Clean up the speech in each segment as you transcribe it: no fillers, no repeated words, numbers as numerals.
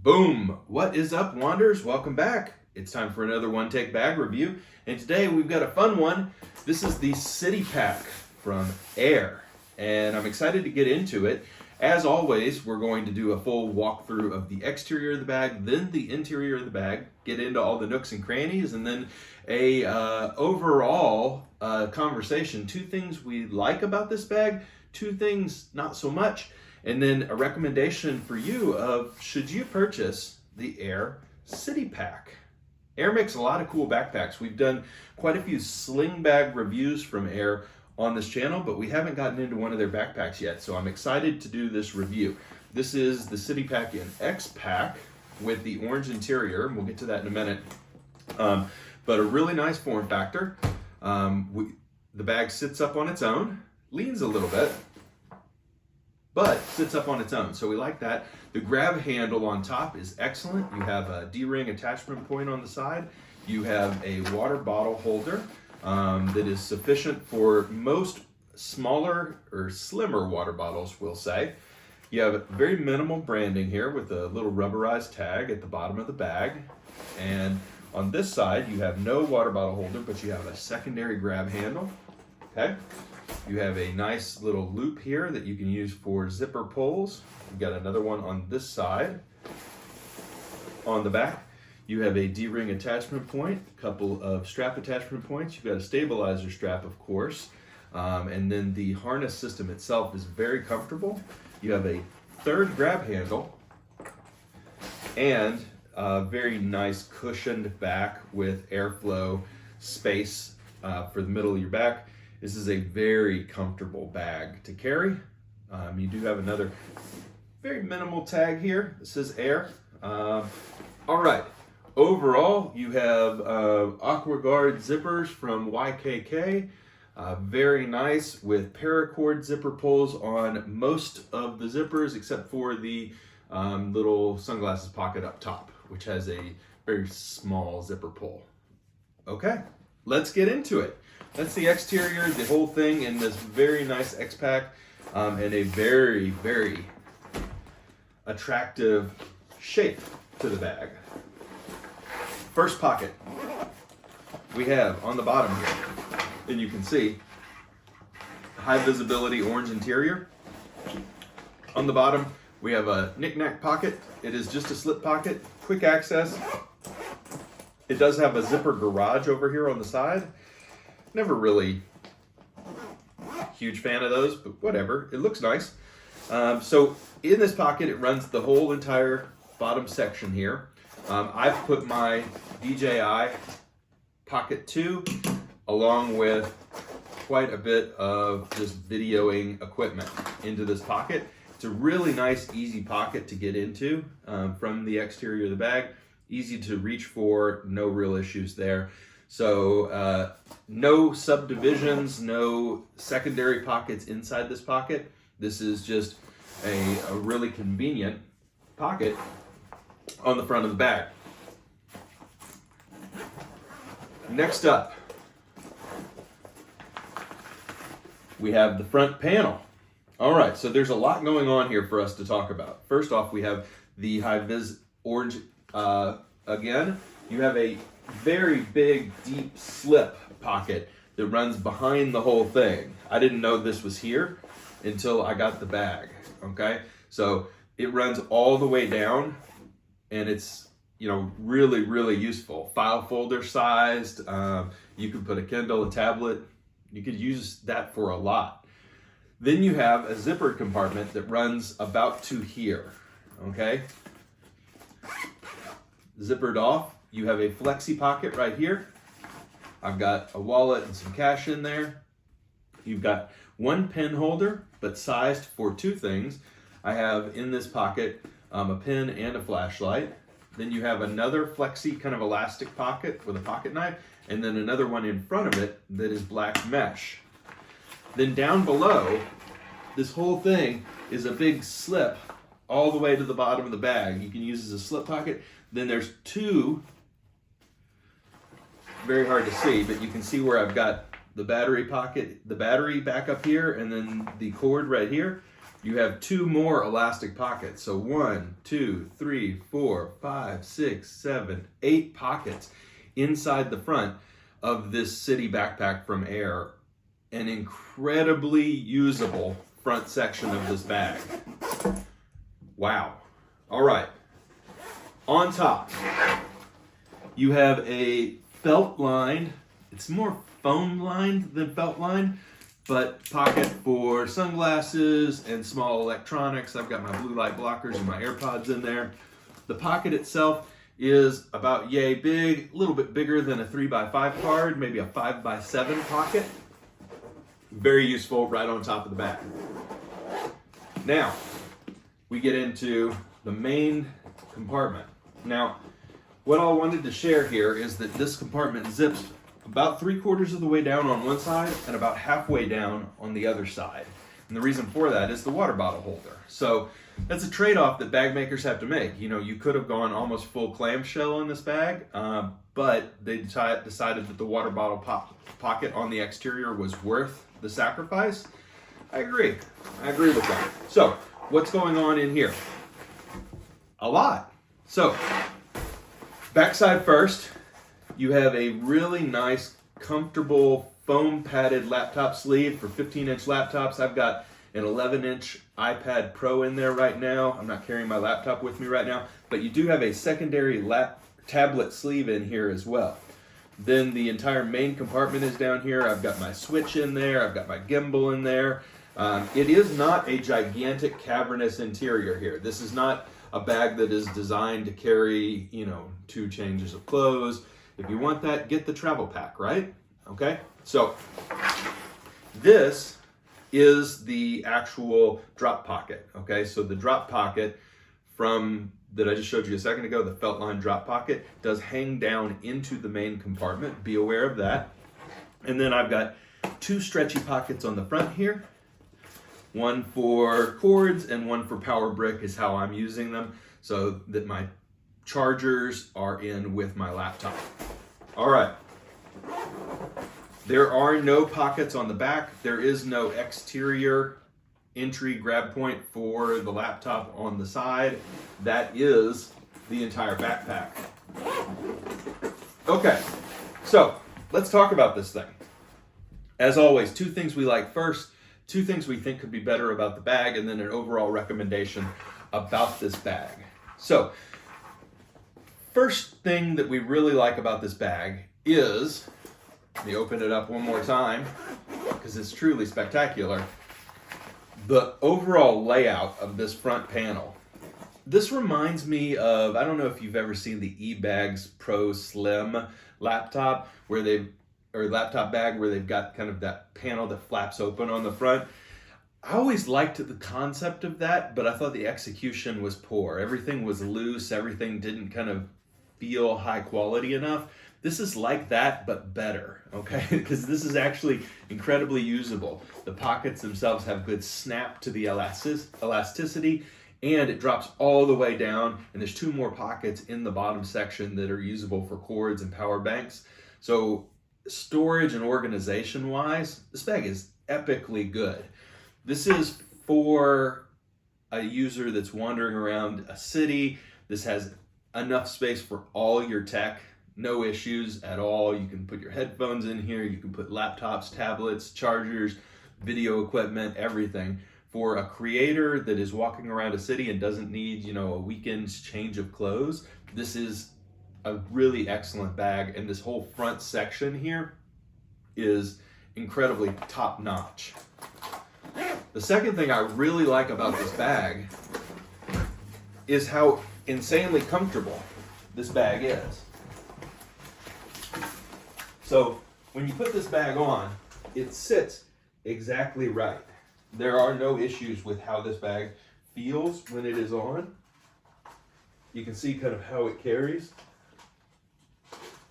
Boom! What is up, Wanderers? Welcome back. It's time for another One Take Bag review, and today we've got a fun one. This is the City Pack from Air, and I'm excited to get into it. As always, we're going to do a full walkthrough of the exterior of the bag, then the interior of the bag, get into all the nooks and crannies, and then a overall conversation. Two things we like about this bag, two things not so much, and then a recommendation for you of should you purchase the Air City Pack. Air makes a lot of cool backpacks. We've done quite a few sling bag reviews from Air on this channel, but we haven't gotten into one of their backpacks yet, so I'm excited to do this review. This is the City Pack in X Pack with the orange interior, and we'll get to that in a minute. But a really nice form factor. The bag sits up on its own, leans a little bit, but sits up on its own, so we like that. The grab handle on top is excellent. You have a D-ring attachment point on the side. You have a water bottle holder that is sufficient for most smaller or slimmer water bottles, we'll say. You have very minimal branding here with a little rubberized tag at the bottom of the bag. And on this side, you have no water bottle holder, but you have a secondary grab handle, okay? You have a nice little loop here that you can use for zipper pulls. You've got another one on this side. On the back, you have a D-ring attachment point, a couple of strap attachment points. You've got a stabilizer strap, of course. And then the harness system itself is very comfortable. You have a third grab handle and a very nice cushioned back with airflow space for the middle of your back. This is a very comfortable bag to carry. You do have another very minimal tag here that says Air. All right, overall you have AquaGuard zippers from YKK. Very nice with paracord zipper pulls on most of the zippers except for the little sunglasses pocket up top, which has a very small zipper pull. Okay, let's get into it. That's the exterior, the whole thing in this very nice X-Pack and a very, very attractive shape to the bag. First pocket we have on the bottom here, and you can see high visibility orange interior. On the bottom we have a knick-knack pocket. It is just a slip pocket, quick access. It does have a zipper garage over here on the side. Never really huge fan of those, but whatever, it looks nice. So in this pocket, it runs the whole entire bottom section here. I've put my DJI Pocket 2 along with quite a bit of just videoing equipment into this pocket. It's a really nice, easy pocket to get into from the exterior of the bag. Easy to reach for, no real issues there. So no subdivisions, no secondary pockets inside this pocket. This is just a really convenient pocket on the front of the bag. Next up, we have the front panel. All right, so there's a lot going on here for us to talk about. First off, we have the high-vis orange. Again, you have a very big, deep slip pocket that runs behind the whole thing. I didn't know this was here until I got the bag, okay? So it runs all the way down, and it's, really, really useful. File folder sized. You could put a Kindle, a tablet. You could use that for a lot. Then you have a zippered compartment that runs about to here, okay? Zippered off, you have a flexi pocket right here. I've got a wallet and some cash in there. You've got one pen holder, but sized for two things. I have in this pocket a pen and a flashlight. Then you have another flexi kind of elastic pocket with a pocket knife, and then another one in front of it that is black mesh. Then down below, this whole thing is a big slip all the way to the bottom of the bag. You can use as a slip pocket. Then there's two, very hard to see, but you can see where I've got the battery pocket, the battery back up here, and then the cord right here. you have 2 more elastic pockets. So 1, 2, 3, 4, 5, 6, 7, 8 pockets inside the front of this city backpack from Air. An incredibly usable front section of this bag. Wow. All right. On top, you have a felt lined, it's more foam lined than felt lined, but pocket for sunglasses and small electronics. I've got my blue light blockers and my AirPods in there. The pocket itself is about yay big, a little bit bigger than a 3x5 card, maybe a 5x7 pocket. Very useful right on top of the bag. Now, we get into the main compartment. Now, what I wanted to share here is that this compartment zips about 3/4 of the way down on one side and about halfway down on the other side. And the reason for that is the water bottle holder. So that's a trade-off that bag makers have to make. You know, you could have gone almost full clamshell on this bag, but they decided that the water bottle pocket on the exterior was worth the sacrifice. I agree with that. So what's going on in here? A lot. So backside first, you have a really nice, comfortable, foam padded laptop sleeve for 15-inch laptops. I've got an 11-inch iPad Pro in there right now. I'm not carrying my laptop with me right now, but you do have a secondary tablet sleeve in here as well. Then the entire main compartment is down here. I've got my Switch in there. I've got my gimbal in there. It is not a gigantic cavernous interior here. This is not a bag that is designed to carry, 2 changes of clothes. If you want that, get the travel pack, right? Okay, so this is the actual drop pocket, okay? So the drop pocket that I just showed you a second ago, the felt line drop pocket, does hang down into the main compartment. Be aware of that. And then I've got 2 stretchy pockets on the front here. One for cords and one for power brick is how I'm using them, so that my chargers are in with my laptop. All right. There are no pockets on the back. There is no exterior entry grab point for the laptop on the side. That is the entire backpack. Okay, so let's talk about this thing. As always, 2 things we like first, 2 things we think could be better about the bag, and then an overall recommendation about this bag. So, first thing that we really like about this bag is, let me open it up one more time, because it's truly spectacular, the overall layout of this front panel. This reminds me of, I don't know if you've ever seen the eBags Pro Slim laptop, laptop bag where they've got kind of that panel that flaps open on the front. I always liked the concept of that, but I thought the execution was poor. Everything was loose, everything didn't kind of feel high quality enough. This is like that, but better, okay? Because this is actually incredibly usable. The pockets themselves have good snap to the elasticity, and it drops all the way down, and there's 2 more pockets in the bottom section that are usable for cords and power banks. So storage and organization wise, this bag is epically good. This is for a user that's wandering around a city. This has enough space for all your tech, no issues at all. You can put your headphones in here, you can put laptops, tablets, chargers, video equipment, everything. For a creator that is walking around a city and doesn't need, a weekend's change of clothes, this is a really excellent bag, and this whole front section here is incredibly top notch. The second thing I really like about this bag is how insanely comfortable this bag is. So when you put this bag on, it sits exactly right. There are no issues with how this bag feels when it is on. You can see kind of how it carries.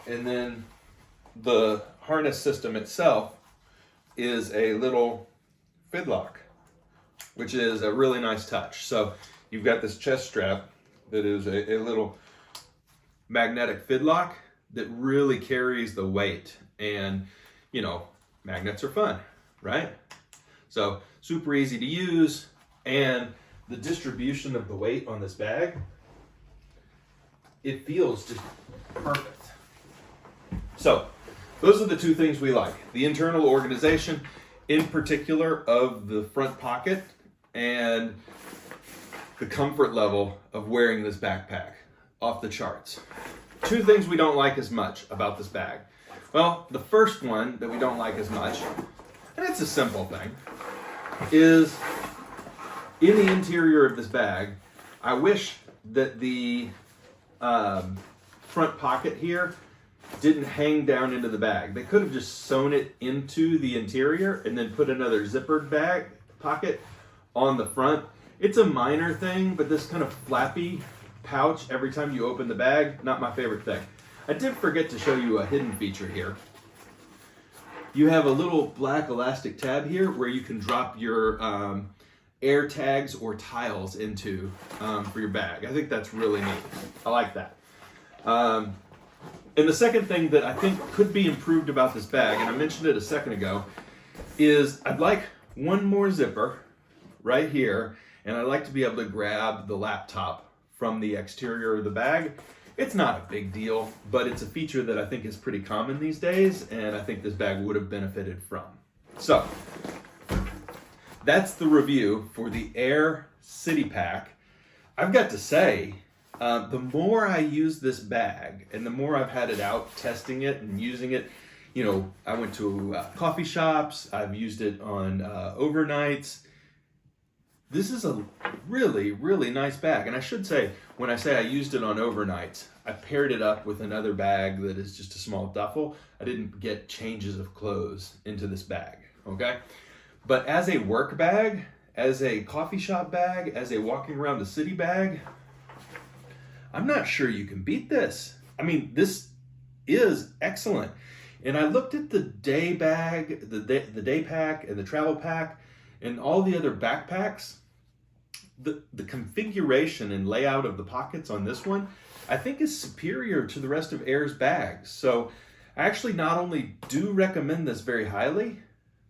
And then the harness system itself is a little fidlock, which is a really nice touch. So you've got this chest strap that is a little magnetic fidlock that really carries the weight. And, magnets are fun, right? So super easy to use, And the distribution of the weight on this bag, it feels just perfect. So those are the two things we like. The internal organization, in particular of the front pocket, and the comfort level of wearing this backpack. Off the charts. Two things we don't like as much about this bag. Well, the first one that we don't like as much, and it's a simple thing, is in the interior of this bag, I wish that the front pocket here didn't hang down into the bag. They could have just sewn it into the interior and then put another zippered bag pocket on the front. It's a minor thing, but this kind of flappy pouch every time you open the bag, not my favorite thing. I did forget to show you a hidden feature here. You have a little black elastic tab here where you can drop your air tags or tiles into for your bag. I think that's really neat. I like that. And the second thing that I think could be improved about this bag, and I mentioned it a second ago, is I'd like one more zipper right here, and I'd like to be able to grab the laptop from the exterior of the bag. It's not a big deal, but it's a feature that I think is pretty common these days, and I think this bag would have benefited from. So, that's the review for the Air City Pack. I've got to say, the more I use this bag, and the more I've had it out testing it and using it, you know, I went to coffee shops, I've used it on overnights. This is a really, really nice bag. And I should say, when I say I used it on overnights, I paired it up with another bag that is just a small duffel. I didn't get changes of clothes into this bag, okay? But as a work bag, as a coffee shop bag, as a walking around the city bag, I'm not sure you can beat this. I mean, this is excellent. And I looked at the day bag, the day pack, and the travel pack, and all the other backpacks. The configuration and layout of the pockets on this one, I think, is superior to the rest of Air's bags. So I actually not only do recommend this very highly,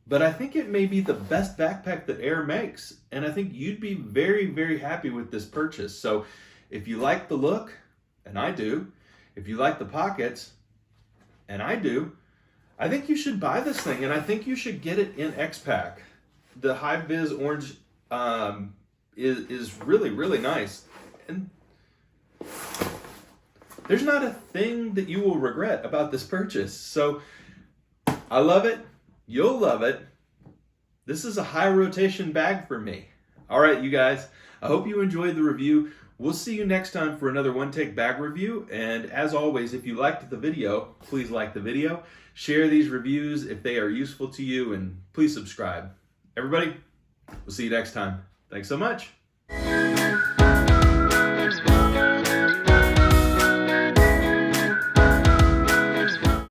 but I think it may be the best backpack that Air makes. And I think you'd be very, very happy with this purchase. So if you like the look, and I do, if you like the pockets, and I do, I think you should buy this thing, and I think you should get it in X-Pack. The High Vis Orange is really, really nice. And there's not a thing that you will regret about this purchase. So I love it. You'll love it. This is a high rotation bag for me. All right, you guys, I hope you enjoyed the review. We'll see you next time for another One Take Bag review. And as always, if you liked the video, please like the video. Share these reviews if they are useful to you, and please subscribe. Everybody, we'll see you next time. Thanks so much.